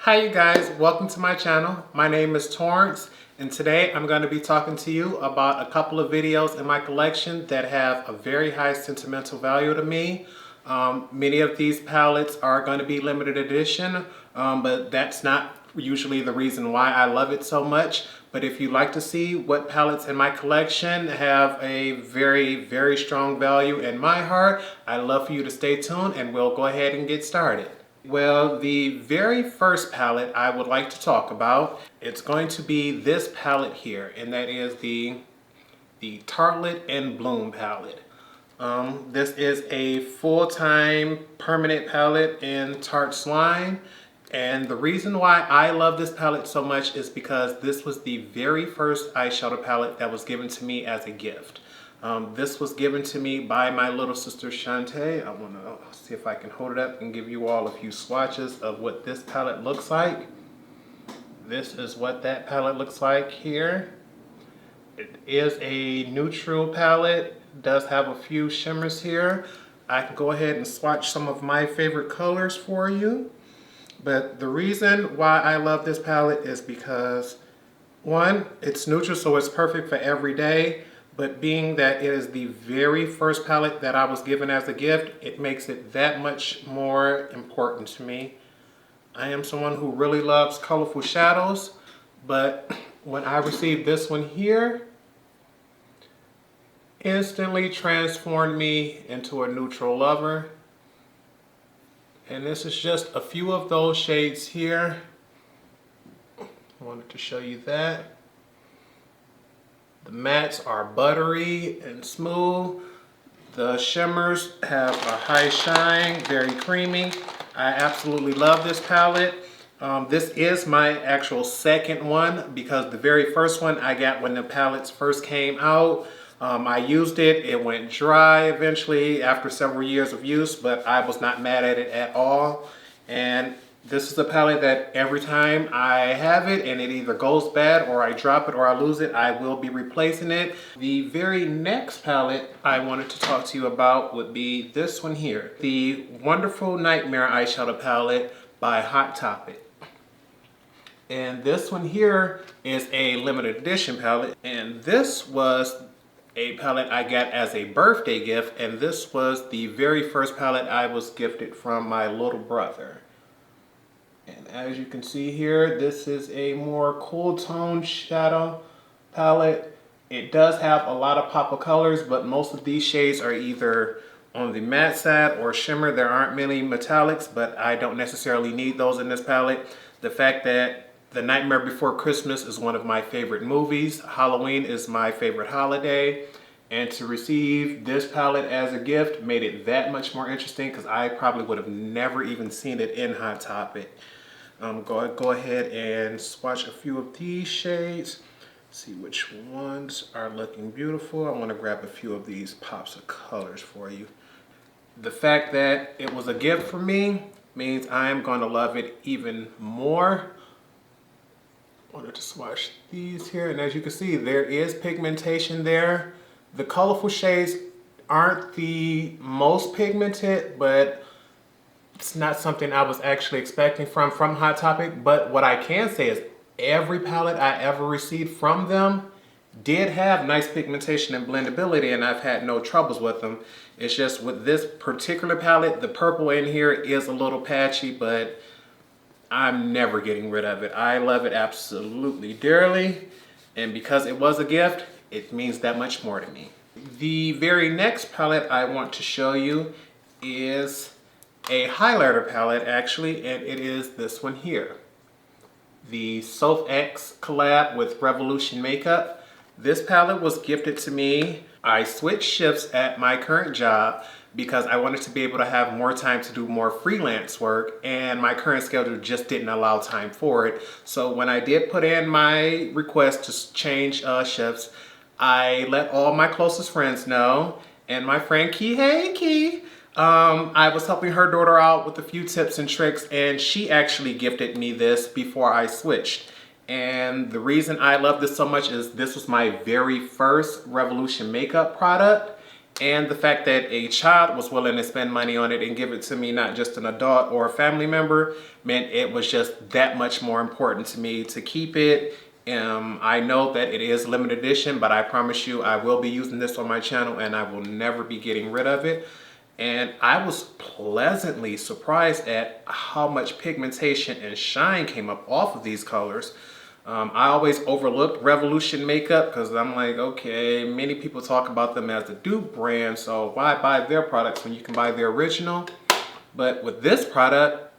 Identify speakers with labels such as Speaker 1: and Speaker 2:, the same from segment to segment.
Speaker 1: Hi you guys, welcome to my channel. My name is Torrence and today I'm going to be talking to you about a couple of videos in my collection that have a very high sentimental value to me. Many of these palettes are going to be limited edition, but that's not usually the reason why I love it so much. But if you'd like to see what palettes in my collection have a very strong value in my heart, I'd love for you to stay tuned and we'll go ahead and get started. Well, the very first palette I would like to talk about, it's going to be this palette here, and that is the Tartelette and Bloom palette. This is a full-time permanent palette in Tarte's line, and the reason why I love this palette so much is because this was the very first eyeshadow palette that was given to me as a gift. This was given to me by my little sister Shantae. I want to see if I can hold it up and give you all a few swatches of what this palette looks like. This is what that palette looks like here. It is a neutral palette. It does have a few shimmers here. I can go ahead and swatch some of my favorite colors for you. But the reason why I love this palette is because, one, it's neutral, so it's perfect for every day. But being that it is the very first palette that I was given as a gift, it makes it that much more important to me. I am someone who really loves colorful shadows, but when I received this one here, instantly transformed me into a neutral lover. And this is just a few of those shades here. I wanted to show you that. The mattes are buttery and smooth. The shimmers have a high shine, very creamy. I absolutely love this palette. This is my actual second one because the very first one I got when the palettes first came out. I used it, it went dry eventually after several years of use, but I was not mad at it at all. And this is a palette that every time I have it and it either goes bad or I drop it or I lose it, I will be replacing it. The very next palette I wanted to talk to you about would be this one here. The Wonderful Nightmare eyeshadow palette by Hot Topic. And this one here is a limited edition palette. And this was a palette I got as a birthday gift. And this was the very first palette I was gifted from my little brother. And as you can see here, this is a more cool tone shadow palette. It does have a lot of pop of colors, but most of these shades are either on the matte side or shimmer. There aren't many metallics, but I don't necessarily need those in this palette. The fact that The Nightmare Before Christmas is one of my favorite movies. Halloween is my favorite holiday. And to receive this palette as a gift made it that much more interesting because I probably would have never even seen it in Hot Topic. Go ahead and swatch a few of these shades. See which ones are looking beautiful. I want to grab a few of these pops of colors for you. The fact that it was a gift for me means I am going to love it even more. I wanted to swatch these here, and as you can see, there is pigmentation there. The colorful shades aren't the most pigmented, but it's not something I was actually expecting from Hot Topic. But what I can say is every palette I ever received from them did have nice pigmentation and blendability, and I've had no troubles with them. It's just with this particular palette, the purple in here is a little patchy, but I'm never getting rid of it. I love it absolutely dearly, and because it was a gift, it means that much more to me. The very next palette I want to show you is a highlighter palette actually, and it is this one here. The Soph X collab with Revolution Makeup. This palette was gifted to me. I switched shifts at my current job because I wanted to be able to have more time to do more freelance work, and my current schedule just didn't allow time for it. So when I did put in my request to change shifts, I let all my closest friends know, and my friend Key, hey Key, I was helping her daughter out with a few tips and tricks, and she actually gifted me this before I switched. And the reason I love this so much is this was my very first Revolution makeup product, And the fact that a child was willing to spend money on it and give it to me, not just an adult or a family member, meant it was just that much more important to me to keep it. I know that it is limited edition, but I promise you I will be using this on my channel and I will never be getting rid of it. And I was pleasantly surprised at how much pigmentation and shine came up off of these colors. I always overlooked Revolution makeup because I'm like, okay, many people talk about them as the dupe brand, so why buy their products when you can buy their original? But with this product,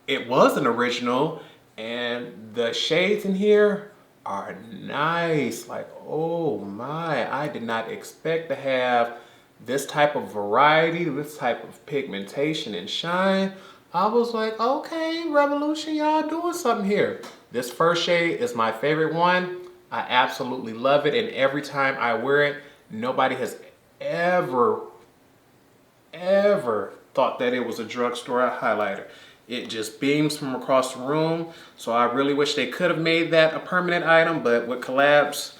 Speaker 1: it was an original, and the shades in here are nice. Like, oh my, I did not expect to have this type of variety, this type of pigmentation and shine. I was like, okay, Revolution, y'all doing something here. This first shade is my favorite one. I absolutely love it, and every time I wear it, nobody has ever thought that it was a drugstore highlighter. It just beams from across the room, so I really wish they could have made that a permanent item, but with collabs,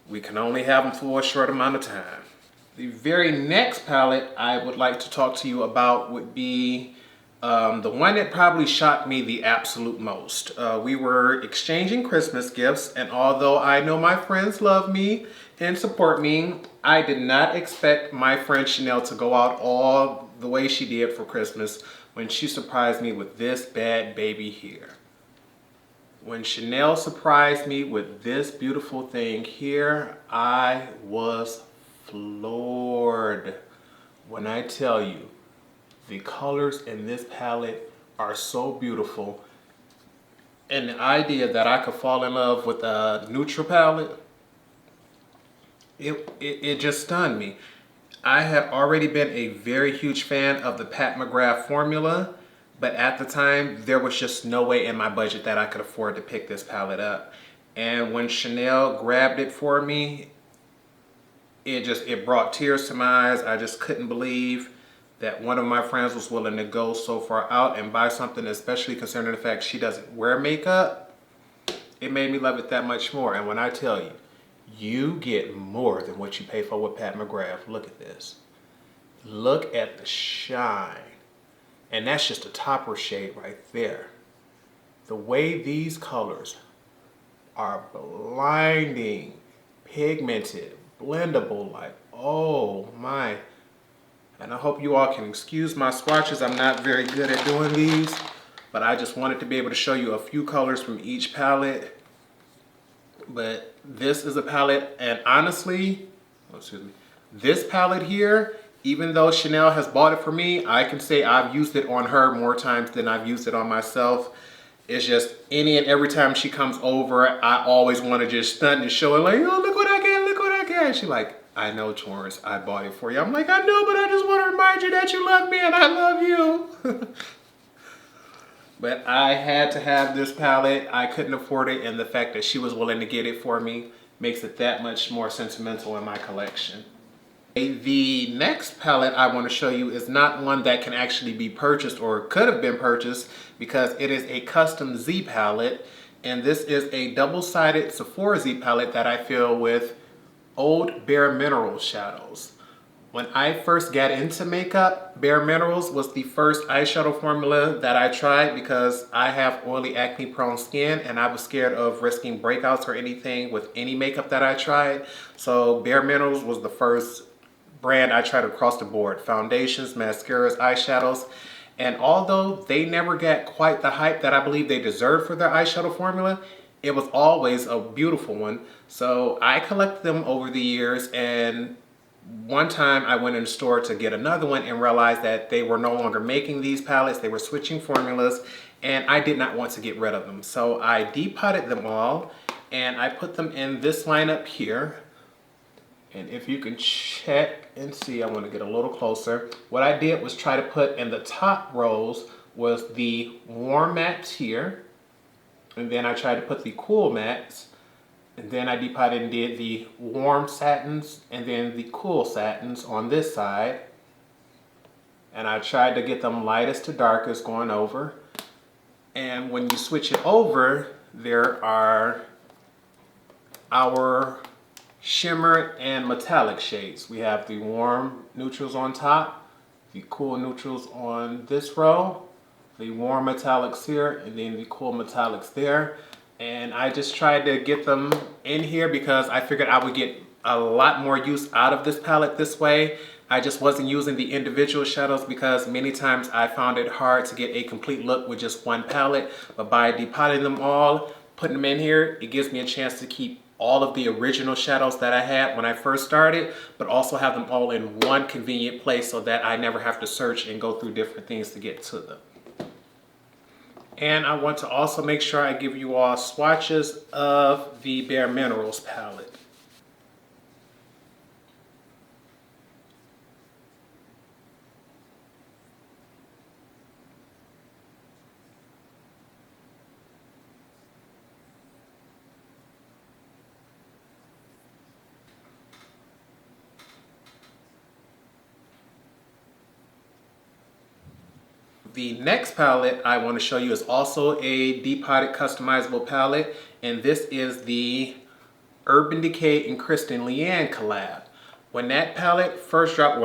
Speaker 1: we can only have them for a short amount of time. The very next palette I would like to talk to you about would be the one that probably shocked me the absolute most. We were exchanging Christmas gifts, and although I know my friends love me and support me, I did not expect my friend Chanel to go out all the way she did for Christmas when she surprised me with this bad baby here. When Chanel surprised me with this beautiful thing here, I was floored. When I tell you, the colors in this palette are so beautiful. And the idea that I could fall in love with a neutral palette, it just stunned me. I had already been a very huge fan of the Pat McGrath formula, but at the time, there was just no way in my budget that I could afford to pick this palette up. And when Chanel grabbed it for me, it brought tears to my eyes. I just couldn't believe that one of my friends was willing to go so far out and buy something, especially considering the fact she doesn't wear makeup. It made me love it that much more. And when I tell you, you get more than what you pay for with Pat McGrath. Look at this. Look at the shine. And that's just a topper shade right there. The way these colors are blinding, pigmented, blendable, like, oh my. And I hope you all can excuse my swatches. I'm not very good at doing these, but I just wanted to be able to show you a few colors from each palette. But this is a palette, and honestly, this palette here, even though Chanel has bought it for me, I can say I've used it on her more times than I've used it on myself. It's just any and every time she comes over, I always want to just stunt and show her like, oh, look what I got, look what I got. She's like, I know, Torrence, I bought it for you. I'm like, I know, but I just want to remind you that you love me and I love you. But I had to have this palette. I couldn't afford it, and the fact that she was willing to get it for me makes it that much more sentimental in my collection. The next palette I want to show you is not one that can actually be purchased or could have been purchased because it is a custom Z palette, and this is a double-sided Sephora Z palette that I fill with Old Bare Minerals shadows. When I first got into makeup, Bare Minerals was the first eyeshadow formula that I tried because I have oily, acne-prone skin and I was scared of risking breakouts or anything with any makeup that I tried. So Bare Minerals was the first brand I tried across the board. Foundations, mascaras, eyeshadows. And although they never got quite the hype that I believe they deserved for their eyeshadow formula, it was always a beautiful one. So I collected them over the years, and one time I went in the store to get another one and realized that they were no longer making these palettes. They were switching formulas, and I did not want to get rid of them. So I depotted them all, and I put them in this lineup here. And if you can check and see, I want to get a little closer. What I did was try to put in the top rows was the warm mattes here. And then I tried to put the cool mattes. And then I depotted and did the warm satins and then the cool satins on this side. And I tried to get them lightest to darkest going over. And when you switch it over, there are our shimmer and metallic shades. We have the warm neutrals on top, the cool neutrals on this row, the warm metallics here, and then the cool metallics there. And I just tried to get them in here because I figured I would get a lot more use out of this palette this way. I just wasn't using the individual shadows because many times I found it hard to get a complete look with just one palette. But by depotting them all, putting them in here, it gives me a chance to keep all of the original shadows that I had when I first started, but also have them all in one convenient place so that I never have to search and go through different things to get to them. And I want to also make sure I give you all swatches of the Bare Minerals palette. The next palette I want to show you is also a depotted customizable palette, and this is the Urban Decay and Kristen Leanne collab. When that palette first dropped,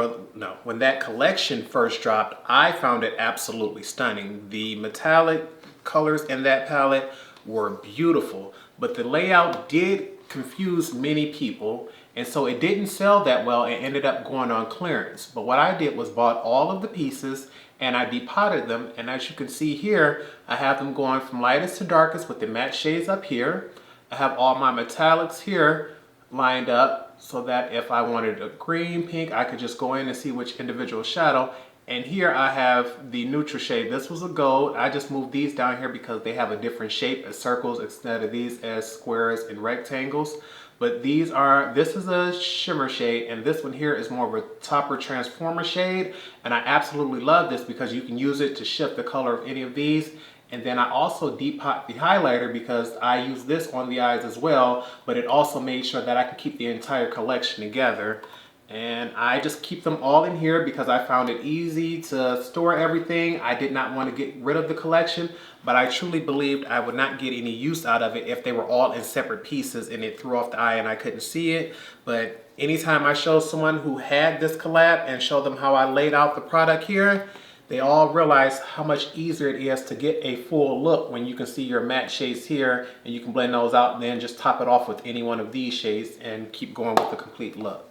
Speaker 1: when that collection first dropped, I found it absolutely stunning. The metallic colors in that palette were beautiful, but the layout did confuse many people, and so it didn't sell that well and ended up going on clearance. But what I did was bought all of the pieces and I depotted them, and as you can see here, I have them going from lightest to darkest with the matte shades up here. I have all my metallics here lined up so that if I wanted a green, pink, I could just go in and see which individual shadow. And here I have the neutral shade. This was a gold. I just moved these down here because they have a different shape as circles instead of these as squares and rectangles. But this is a shimmer shade, and this one here is more of a topper transformer shade. And I absolutely love this because you can use it to shift the color of any of these. And then I also depot the highlighter because I use this on the eyes as well, but it also made sure that I could keep the entire collection together. And I just keep them all in here because I found it easy to store everything. I did not want to get rid of the collection, but I truly believed I would not get any use out of it if they were all in separate pieces and it threw off the eye and I couldn't see it. But anytime I show someone who had this collab and show them how I laid out the product here, they all realize how much easier it is to get a full look when you can see your matte shades here and you can blend those out and then just top it off with any one of these shades and keep going with the complete look.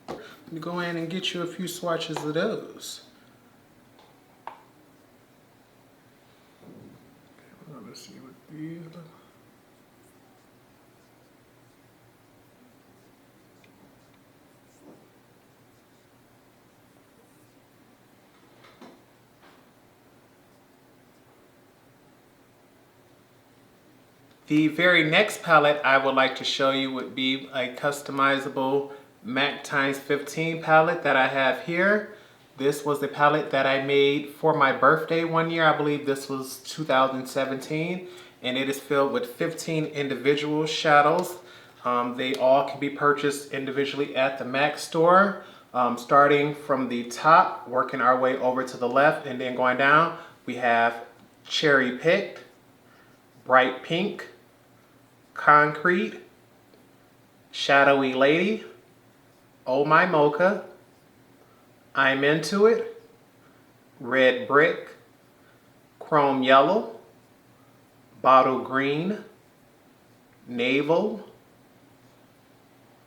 Speaker 1: Let me go in and get you a few swatches of those. Okay, let's see what these look. The very next palette I would like to show you would be a customizable MAC times 15 palette that I have here. This was the palette that I made for my birthday one year. I believe this was 2017, and it is filled with 15 individual shadows. They all can be purchased individually at the MAC store. Starting from the top, working our way over to the left, and then going down, we have Cherry Picked, Bright Pink, Concrete, Shadowy Lady, Oh My Mocha, I'm Into It, Red Brick, Chrome Yellow, Bottle Green, Navel,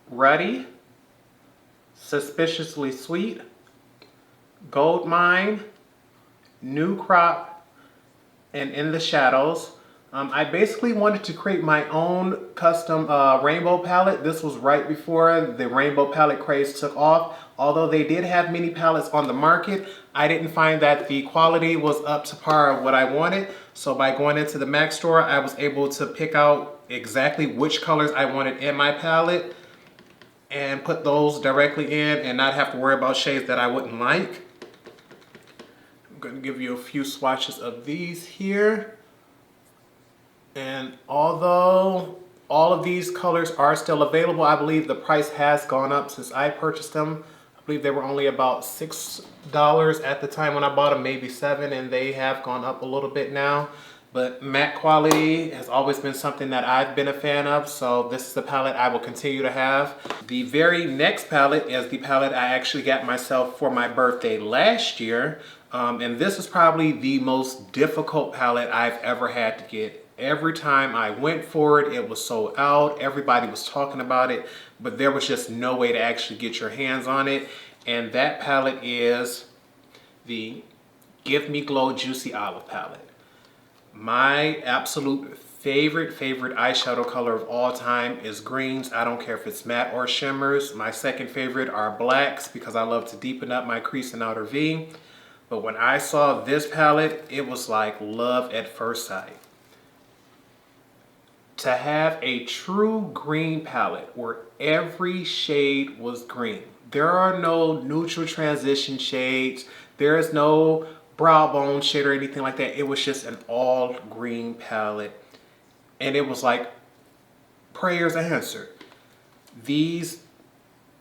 Speaker 1: Ruddy, Suspiciously Sweet, Gold Mine, New Crop, and In the Shadows. I basically wanted to create my own custom rainbow palette. This was right before the rainbow palette craze took off. Although they did have many palettes on the market, I didn't find that the quality was up to par of what I wanted. So by going into the MAC store, I was able to pick out exactly which colors I wanted in my palette and put those directly in and not have to worry about shades that I wouldn't like. I'm going to give you a few swatches of these here. And although all of these colors are still available, I believe the price has gone up since I purchased them. I believe they were only about $6 at the time when I bought them, maybe $7, and they have gone up a little bit now. But matte quality has always been something that I've been a fan of, so this is the palette I will continue to have. The very next palette is the palette I actually got myself for my birthday last year. And this is probably the most difficult palette I've ever had to get. Every time I went for it, it was sold out. Everybody was talking about it, but there was just no way to actually get your hands on it. And that palette is the Give Me Glow Juicy Olive palette. My absolute favorite eyeshadow color of all time is greens. I don't care if it's matte or shimmers. My second favorite are blacks because I love to deepen up my crease and outer V. But when I saw this palette, it was like love at first sight. To have a true green palette where every shade was green. There are no neutral transition shades. There is no brow bone shade or anything like that. It was just an all green palette. And it was like prayers answered. These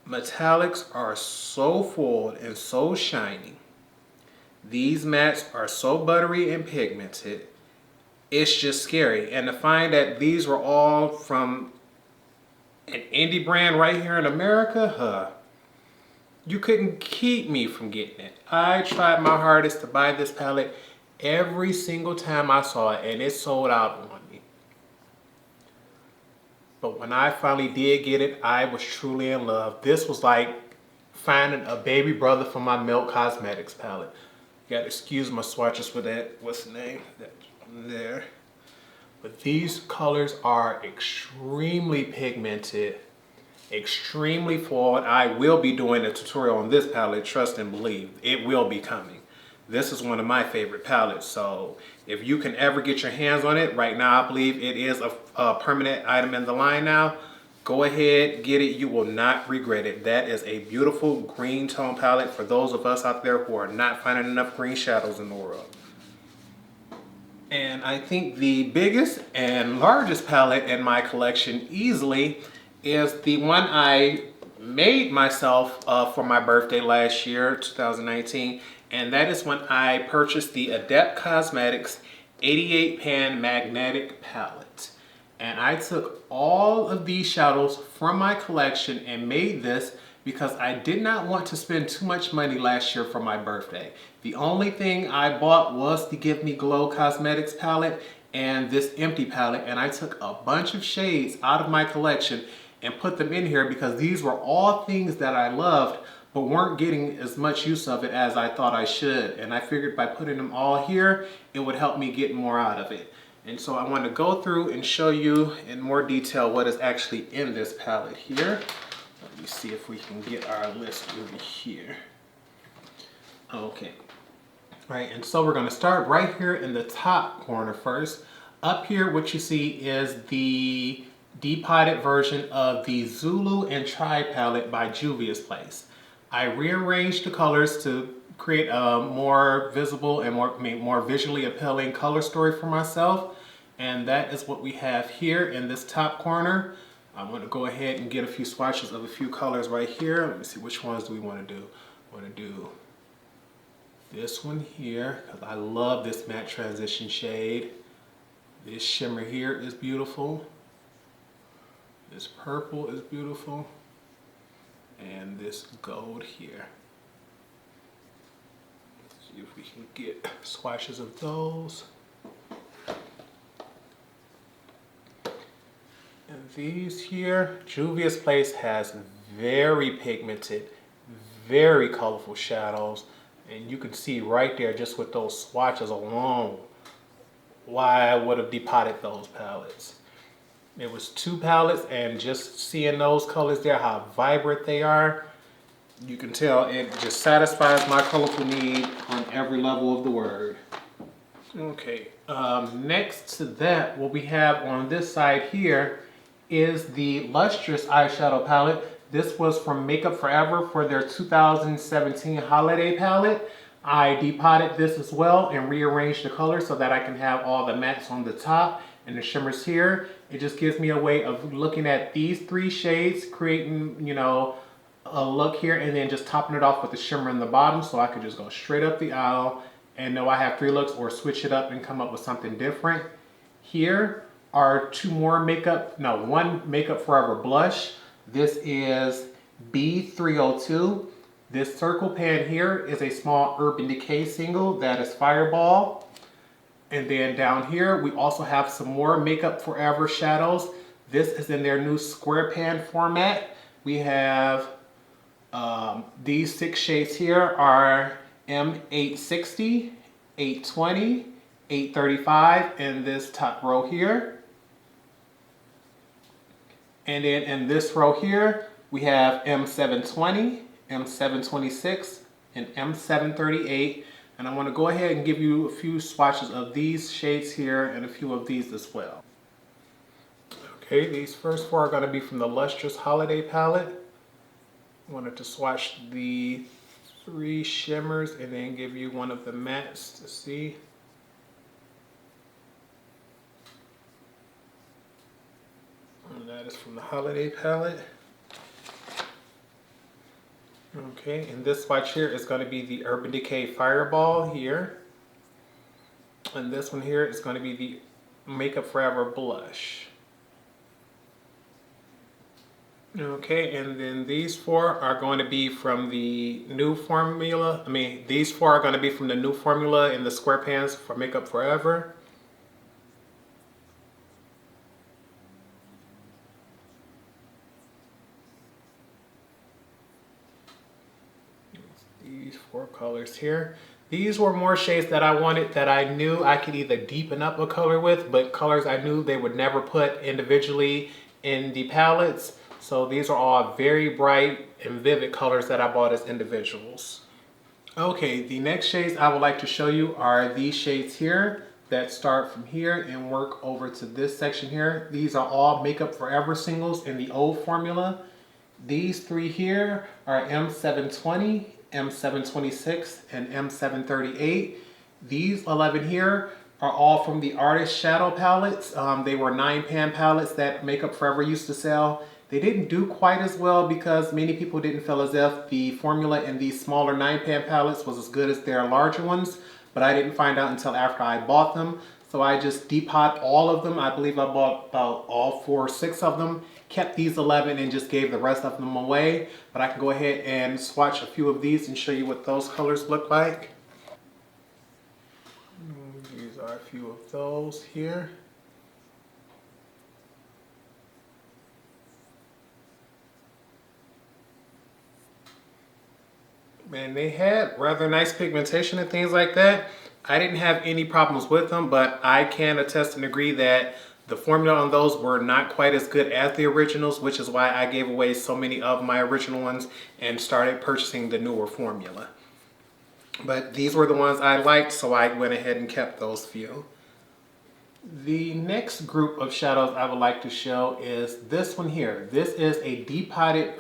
Speaker 1: metallics are so full and so shiny. These mattes are so buttery and pigmented. It's just scary. And to find that these were all from an indie brand right here in America, you couldn't keep me from getting it. I tried my hardest to buy this palette every single time I saw it, and it sold out on me. But when I finally did get it, I was truly in love. This was like finding a baby brother for my Milk Cosmetics palette. You gotta excuse my swatches for that. What's the name? That there. But these colors are extremely pigmented, extremely full. I will be doing a tutorial on this palette, trust and believe. It will be coming. This is one of my favorite palettes, so if you can ever get your hands on it, right now I believe it is a permanent item in the line now. Go ahead, get it, you will not regret it. That is a beautiful green tone palette for those of us out there who are not finding enough green shadows in the world. And I think the biggest and largest palette in my collection easily is the one I made myself for my birthday last year, 2019. And that is when I purchased the Adept Cosmetics 88 Pan Magnetic Palette. And I took all of these shadows from my collection and made this because I did not want to spend too much money last year for my birthday. The only thing I bought was the Give Me Glow Cosmetics palette and this empty palette, and I took a bunch of shades out of my collection and put them in here because these were all things that I loved but weren't getting as much use of it as I thought I should. And I figured by putting them all here, it would help me get more out of it. And so I want to go through and show you in more detail what is actually in this palette here. Let me see if we can get our list over here. Okay. Right, and so we're going to start right here in the top corner first. Up here, what you see is the depotted version of the Zulu and Tri palette by Juvia's Place. I rearranged the colors to create a more visible and more visually appealing color story for myself. And that is what we have here in this top corner. I want to go ahead and get a few swatches of a few colors right here. Let me see, which ones do we want to do? I want to do this one here, because I love this matte transition shade. This shimmer here is beautiful. This purple is beautiful. And this gold here. Let's see if we can get swatches of those. And these here, Juvia's Place has very pigmented, very colorful shadows. And you can see right there, just with those swatches alone, why I would have depotted those palettes. It was 2 palettes, and just seeing those colors there, how vibrant they are, you can tell it just satisfies my colorful need on every level of the word. Okay, next to that, what we have on this side here is the Lustrous eyeshadow palette. This was from Makeup Forever for their 2017 holiday palette. I depotted this as well and rearranged the colors so that I can have all the mattes on the top and the shimmers here. It just gives me a way of looking at these 3 shades, creating, you know, a look here, and then just topping it off with the shimmer in the bottom, so I could just go straight up the aisle and know I have 3 looks or switch it up and come up with something different. Here are one Makeup Forever blush. This is B302. This circle pan here is a small Urban Decay single that is Fireball. And then down here, we also have some more Makeup Forever shadows. This is in their new square pan format. We have these 6 shades here are M860, 820, 835 in this top row here. And then in this row here, we have M720, M726, and M738. And I want to go ahead and give you a few swatches of these shades here and a few of these as well. Okay, these first 4 are going to be from the Lustrous Holiday palette. I wanted to swatch the 3 shimmers and then give you one of the mattes to see. And that is from the Holiday palette. Okay, and this swatch here is going to be the Urban Decay Fireball here. And this one here is going to be the Makeup Forever blush. Okay, and then these 4 are going to be from the new formula. These 4 are going to be from the new formula in the square pans for Makeup Forever. These 4 colors here. These were more shades that I wanted that I knew I could either deepen up a color with, but colors I knew they would never put individually in the palettes. So these are all very bright and vivid colors that I bought as individuals. Okay, the next shades I would like to show you are these shades here that start from here and work over to this section here. These are all Makeup Forever singles in the old formula. These 3 here are M720, M726, and M738. These 11 here are all from the Artist Shadow palettes. They were 9-pan palettes that Makeup Forever used to sell. They didn't do quite as well because many people didn't feel as if the formula in these smaller 9-pan palettes was as good as their larger ones, but I didn't find out until after I bought them. So I just depot all of them. I believe I bought about all 4 or 6 of them, kept these 11 and just gave the rest of them away. But I can go ahead and swatch a few of these and show you what those colors look like. These are a few of those here. And they had rather nice pigmentation and things like that. I didn't have any problems with them, but I can attest and agree that the formula on those were not quite as good as the originals, which is why I gave away so many of my original ones and started purchasing the newer formula. But these were the ones I liked, so I went ahead and kept those few. The next group of shadows I would like to show is this one here. This is a depotted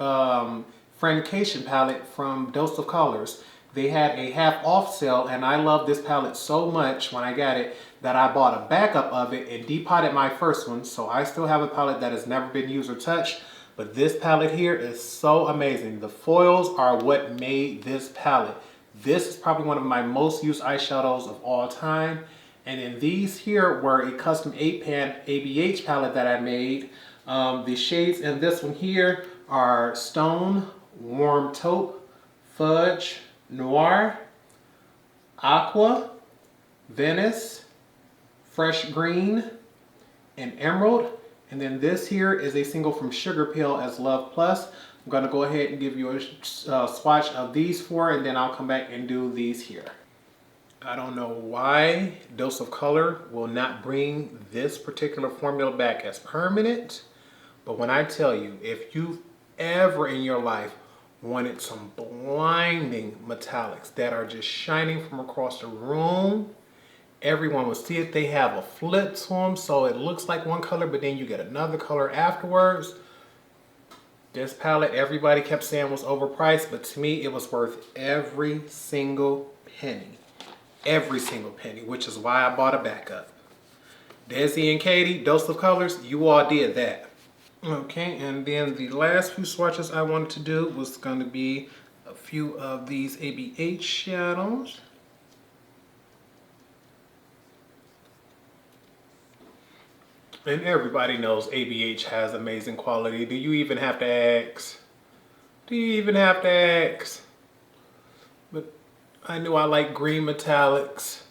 Speaker 1: Friendcation palette from Dose of Colors. They had a half off sale and I love this palette so much when I got it that I bought a backup of it and depotted my first one. So I still have a palette that has never been used or touched, but this palette here is so amazing. The foils are what made this palette. This is probably one of my most used eyeshadows of all time. And then these here were a custom 8-pan ABH palette that I made. The shades in this one here are Stone, Warm Taupe, Fudge, Noir, Aqua, Venice, Fresh Green, and Emerald. And then this here is a single from Sugar Pill as Love Plus. I'm going to go ahead and give you a swatch of these 4 and then I'll come back and do these here. I don't know why Dose of Color will not bring this particular formula back as permanent, but when I tell you, if you've ever in your life wanted some blinding metallics that are just shining from across the room, everyone will see it. They have a flip to them, so it looks like one color, but then you get another color afterwards. This palette, everybody kept saying was overpriced, but to me, it was worth every single penny. Every single penny, which is why I bought a backup. Desi and Katie, Dose of Colors, you all did that. Okay, and then the last few swatches I wanted to do was going to be a few of these ABH shadows. And everybody knows ABH has amazing quality. Do you even have to ask? Do you even have to ask? But I knew I like green metallics.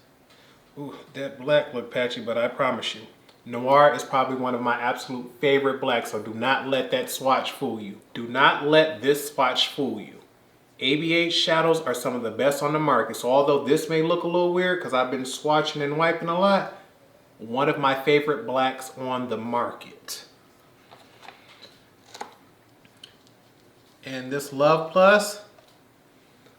Speaker 1: Ooh, that black look patchy, but I promise you, Noir is probably one of my absolute favorite blacks, so do not let that swatch fool you. Do not let this swatch fool you. ABH shadows are some of the best on the market, so although this may look a little weird because I've been swatching and wiping a lot, one of my favorite blacks on the market. And this Love Plus,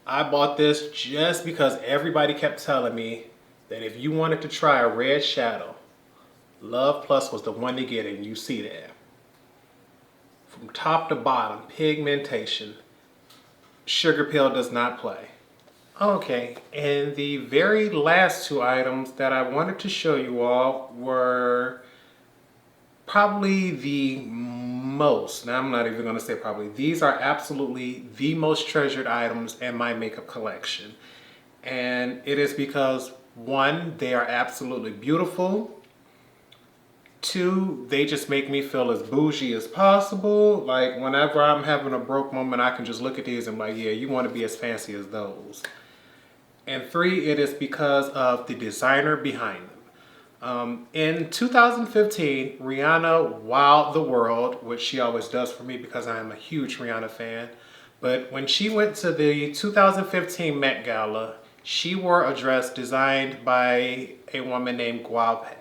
Speaker 1: I bought this just because everybody kept telling me that if you wanted to try a red shadow, Love Plus was the one to get, and you see that. From top to bottom, pigmentation, Sugar Pill does not play. Okay, and the very last two items that I wanted to show you all were probably the most, now I'm not even going to say probably, these are absolutely the most treasured items in my makeup collection. And it is because, one, they are absolutely beautiful. Two, they just make me feel as bougie as possible. Like whenever I'm having a broke moment, I can just look at these and be like, yeah, you want to be as fancy as those. And three, it is because of the designer behind them. In 2015, Rihanna wowed the world, which she always does for me because I am a huge Rihanna fan. But when she went to the 2015 Met Gala, she wore a dress designed by a woman named Gualpe.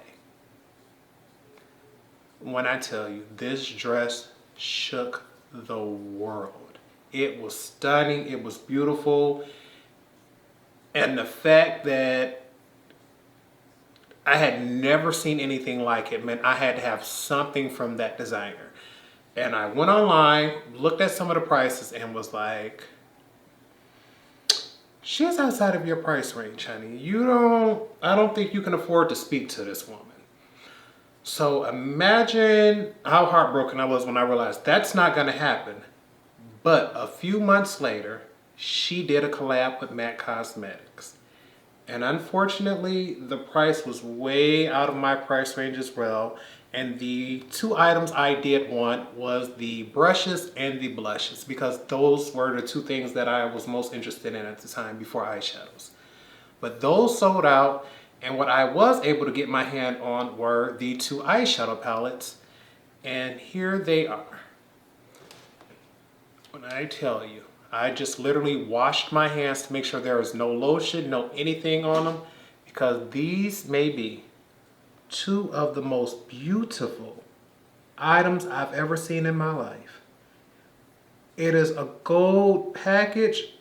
Speaker 1: When I tell you, this dress shook the world. It was stunning, it was beautiful. And the fact that I had never seen anything like it meant I had to have something from that designer. And I went online, looked at some of the prices, and was like, she's outside of your price range, honey. I don't think you can afford to speak to this woman. So imagine how heartbroken I was when I realized that's not gonna happen. But a few months later, she did a collab with MAC Cosmetics. And unfortunately, the price was way out of my price range as well. And the two items I did want was the brushes and the blushes, because those were the two things that I was most interested in at the time before eyeshadows. But those sold out, and what I was able to get my hand on were the two eyeshadow palettes. And here they are. When I tell you, I just literally washed my hands to make sure there was no lotion, no anything on them, because these may be two of the most beautiful items I've ever seen in my life. It is a gold package,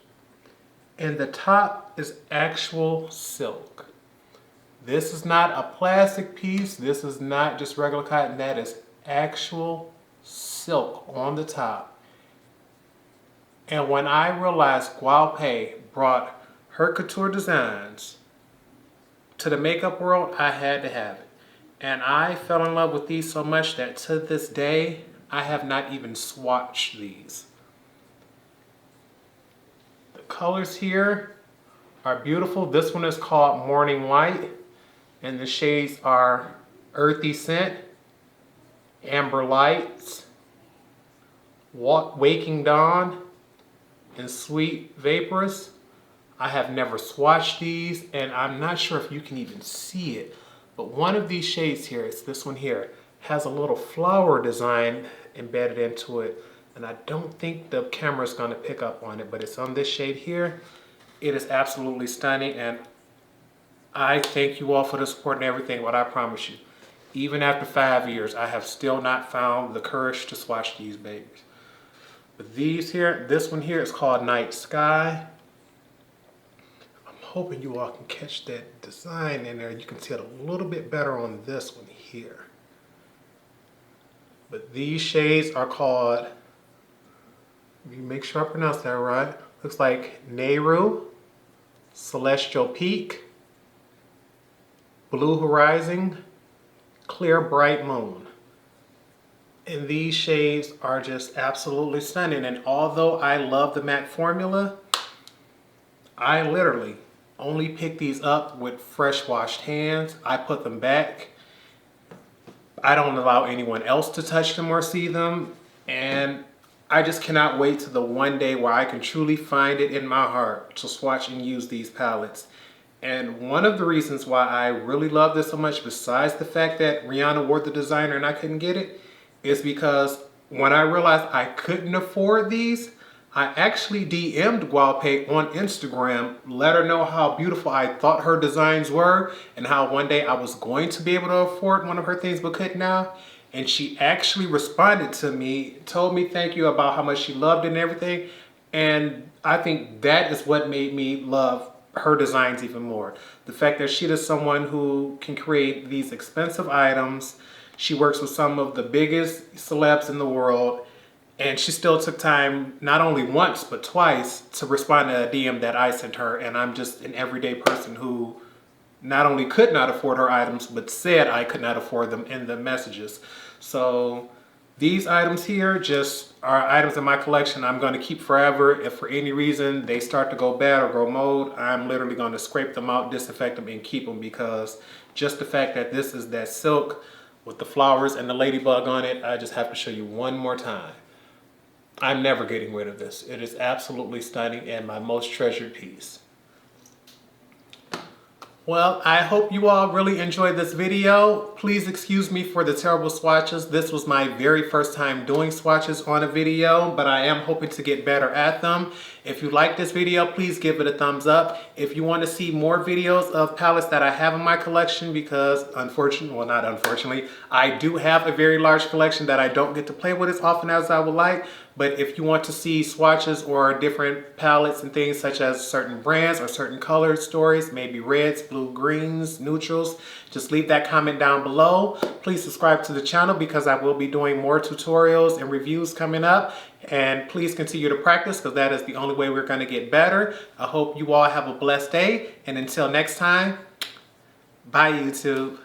Speaker 1: and the top is actual silk. This is not a plastic piece. This is not just regular cotton. That is actual silk on the top. And when I realized Gualpe brought her couture designs to the makeup world, I had to have it. And I fell in love with these so much that to this day, I have not even swatched these. The colors here are beautiful. This one is called Morning Light, and the shades are Earthy Scent, Amber Lights, Waking Dawn, and Sweet Vaporous. I have never swatched these, and I'm not sure if you can even see it, but one of these shades here, it's this one here, has a little flower design embedded into it, and I don't think the camera's gonna pick up on it, but it's on this shade here. It is absolutely stunning, and I thank you all for the support and everything, but I promise you, even after 5 years, I have still not found the courage to swatch these babies. But these here, this one here is called Night Sky. I'm hoping you all can catch that design in there. You can see it a little bit better on this one here. But these shades are called, let me make sure I pronounce that right. Looks like Nehru, Celestial Peak, Blue Horizon, Clear Bright Moon. And these shades are just absolutely stunning. And although I love the MAC formula, I literally only pick these up with fresh washed hands. I put them back I don't allow anyone else to touch them or see them. And I just cannot wait to the one day where I can truly find it in my heart to swatch and use these palettes. And one of the reasons why I really love this so much, besides the fact that Rihanna wore the designer and I couldn't get it, is because when I realized I couldn't afford these, I actually DM'd Gualpe on Instagram, let her know how beautiful I thought her designs were and how one day I was going to be able to afford one of her things but couldn't now. And she actually responded to me, told me thank you about how much she loved it and everything. And I think that is what made me love her designs even more. The fact that she is someone who can create these expensive items. She works with some of the biggest celebs in the world. And she still took time, not only once, but twice, to respond to a DM that I sent her. And I'm just an everyday person who not only could not afford her items, but said I could not afford them in the messages. So these items here just are items in my collection I'm going to keep forever. If for any reason they start to go bad or go mold, I'm literally going to scrape them out, disinfect them, and keep them, because just the fact that this is that silk with the flowers and the ladybug on it, I just have to show you one more time. I'm never getting rid of this. It is absolutely stunning and my most treasured piece. Well, I hope you all really enjoyed this video. Please excuse me for the terrible swatches. This was my very first time doing swatches on a video, but I am hoping to get better at them. If you like this video, please give it a thumbs up. If you want to see more videos of palettes that I have in my collection, because unfortunately, well, not unfortunately, I do have a very large collection that I don't get to play with as often as I would like. But if you want to see swatches or different palettes and things such as certain brands or certain color stories, maybe reds, blue, greens, neutrals, just leave that comment down below. Please subscribe to the channel because I will be doing more tutorials and reviews coming up. And please continue to practice because that is the only way we're going to get better. I hope you all have a blessed day. And until next time, bye YouTube.